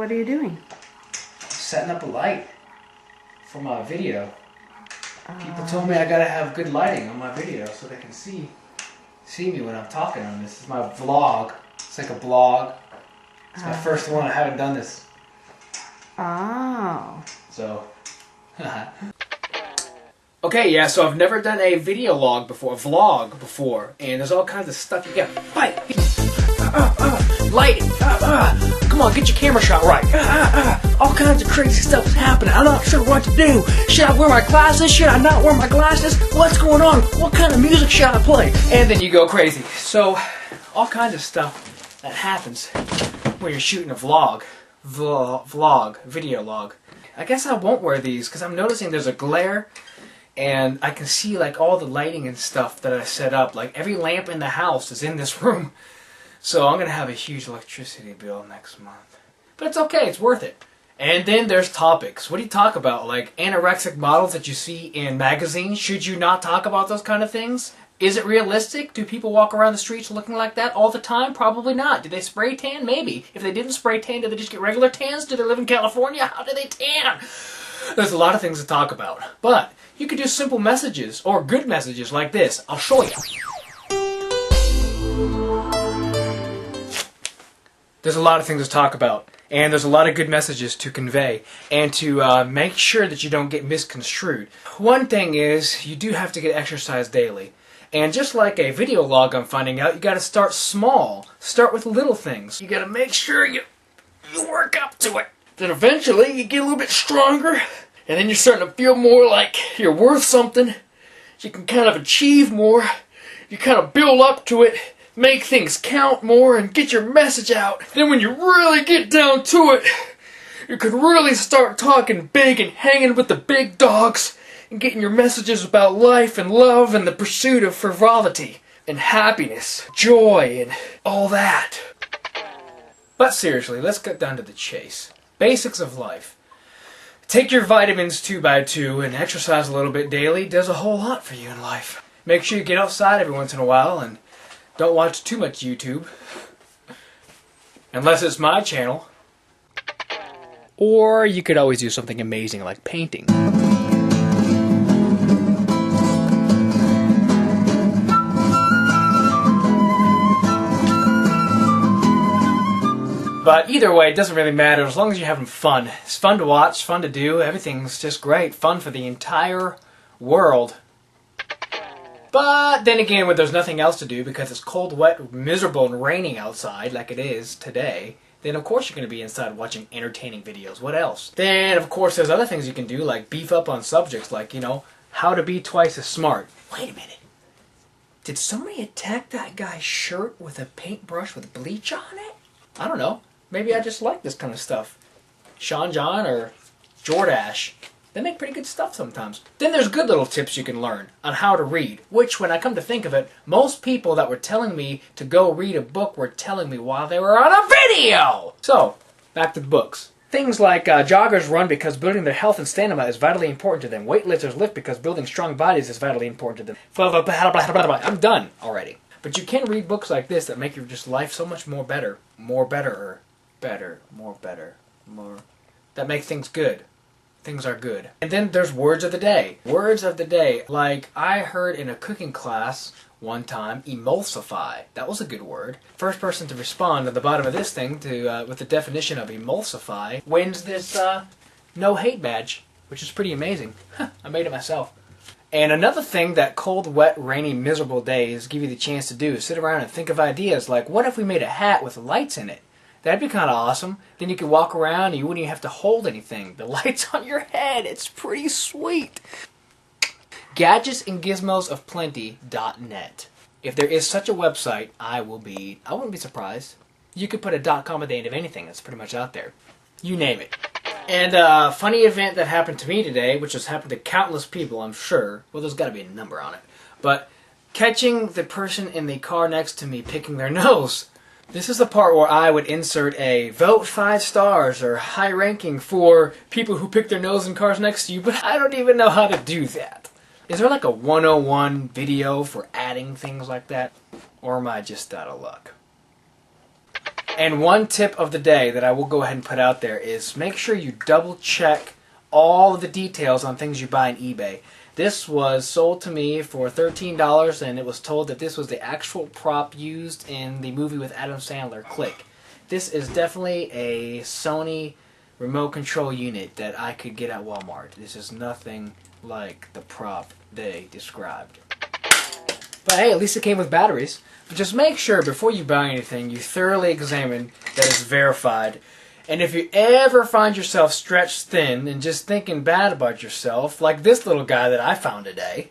What are you doing? Setting up a light for my video. People told me I gotta have good lighting on my video so they can see me when I'm talking on this. This is my vlog. It's like a blog. It's my first one. I haven't done this. Oh. So. Okay, yeah, so I've never done a video log before, a vlog before, and there's all kinds of stuff you got. Fight! Lighting! Come on, get your camera shot right! All kinds of crazy stuff is happening. I'm not sure what to do. Should I wear my glasses? Should I not wear my glasses? What's going on? What kind of music should I play? And then you go crazy. So, all kinds of stuff that happens when you're shooting a video log. I guess I won't wear these because I'm noticing there's a glare. And I can see like all the lighting and stuff that I set up. Like every lamp in the house is in this room. So I'm going to have a huge electricity bill next month. But it's okay, it's worth it. And then there's topics. What do you talk about? Like anorexic models that you see in magazines? Should you not talk about those kind of things? Is it realistic? Do people walk around the streets looking like that all the time? Probably not. Do they spray tan? Maybe. If they didn't spray tan, do they just get regular tans? Do they live in California? How do they tan? There's a lot of things to talk about. But you could do simple messages, or good messages like this. I'll show you. There's a lot of things to talk about. And there's a lot of good messages to convey. And to make sure that you don't get misconstrued. One thing is, you do have to get exercise daily. And just like a video log I'm finding out, you gotta start small. Start with little things. You gotta make sure you work up to it. Then eventually you get a little bit stronger, and then you're starting to feel more like you're worth something. You can kind of achieve more. You kind of build up to it, make things count more, and get your message out. Then when you really get down to it, you can really start talking big and hanging with the big dogs and getting your messages about life and love and the pursuit of frivolity and happiness, joy, and all that. But seriously, let's get down to the chase. Basics of life. Take your vitamins 2x2 and exercise a little bit daily. Does a whole lot for you in life. Make sure you get outside every once in a while and don't watch too much YouTube. Unless it's my channel. Or you could always do something amazing like painting. But either way, it doesn't really matter as long as you're having fun. It's fun to watch, fun to do, everything's just great. Fun for the entire world. But then again, when there's nothing else to do because it's cold, wet, miserable, and raining outside like it is today, then of course you're going to be inside watching entertaining videos. What else? Then of course there's other things you can do like beef up on subjects like, you know, how to be twice as smart. Wait a minute. Did somebody attack that guy's shirt with a paintbrush with bleach on it? I don't know. Maybe I just like this kind of stuff. Sean John or Jordash. They make pretty good stuff sometimes. Then there's good little tips you can learn on how to read. Which, when I come to think of it, most people that were telling me to go read a book were telling me while they were on a video! So, back to the books. Things like joggers run because building their health and stamina is vitally important to them. Weightlifters lift because building strong bodies is vitally important to them. I'm done already. But you can read books like this that make your just life so much more better. More better. Better. More better. More. That make things good. Things are good. And then there's words of the day. Words of the day. Like I heard in a cooking class one time, emulsify. That was a good word. First person to respond at the bottom of this thing to with the definition of emulsify wins this no hate badge, which is pretty amazing. I made it myself. And another thing that cold, wet, rainy, miserable days give you the chance to do is sit around and think of ideas like, what if we made a hat with lights in it? That'd be kind of awesome. Then you could walk around and you wouldn't even have to hold anything. The light's on your head. It's pretty sweet. GadgetsandGizmosOfPlenty.net. If there is such a website, I wouldn't be surprised. You could put a .com at the end of anything that's pretty much out there. You name it. And a funny event that happened to me today, which has happened to countless people, I'm sure. Well, there's got to be a number on it. But catching the person in the car next to me picking their nose. This is the part where I would insert a vote 5 stars or high ranking for people who pick their nose in cars next to you, but I don't even know how to do that. Is there like a 101 video for adding things like that? Or am I just out of luck? And one tip of the day that I will go ahead and put out there is make sure you double check all of the details on things you buy on eBay. This was sold to me for $13, and it was told that this was the actual prop used in the movie with Adam Sandler, Click. This is definitely a Sony remote control unit that I could get at Walmart. This is nothing like the prop they described. But hey, at least it came with batteries. But just make sure before you buy anything, you thoroughly examine that it's verified. And if you ever find yourself stretched thin and just thinking bad about yourself, like this little guy that I found today,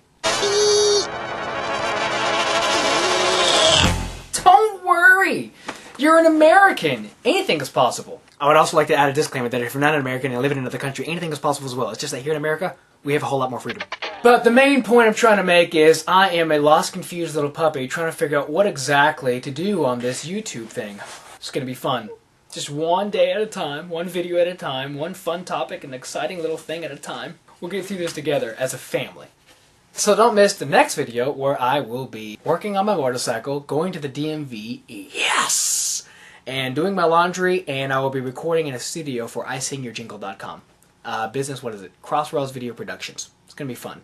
don't worry! You're an American. Anything is possible. I would also like to add a disclaimer that if you're not an American and live in another country, anything is possible as well. It's just that here in America, we have a whole lot more freedom. But the main point I'm trying to make is I am a lost, confused little puppy trying to figure out what exactly to do on this YouTube thing. It's going to be fun. Just one day at a time, one video at a time, one fun topic, an exciting little thing at a time. We'll get through this together as a family. So don't miss the next video where I will be working on my motorcycle, going to the DMV, yes! And doing my laundry, and I will be recording in a studio for iSingYourJingle.com. Business, what is it? Crossroads Video Productions. It's going to be fun.